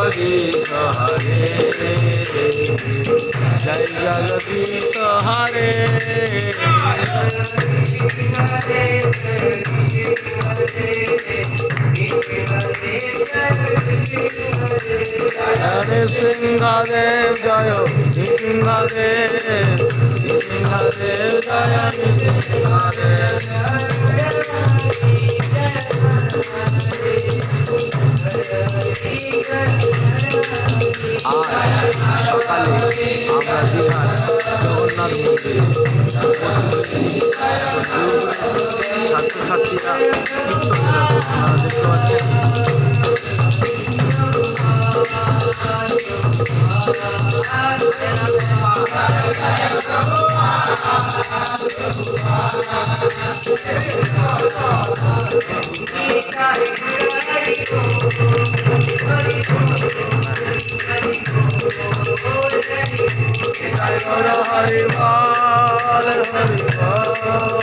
जगदीश हरे जय जगदीश हरे हरे सिंहदेव जय सिंहदेव सिंहदेव जय सिंहदेव সকালে আমরা দীঘার জগন্নাথ মন্দিরে ছাত্রছাত্রীরা আপনারা দেখতে পাচ্ছেন हरि हरि बोल हरि बोल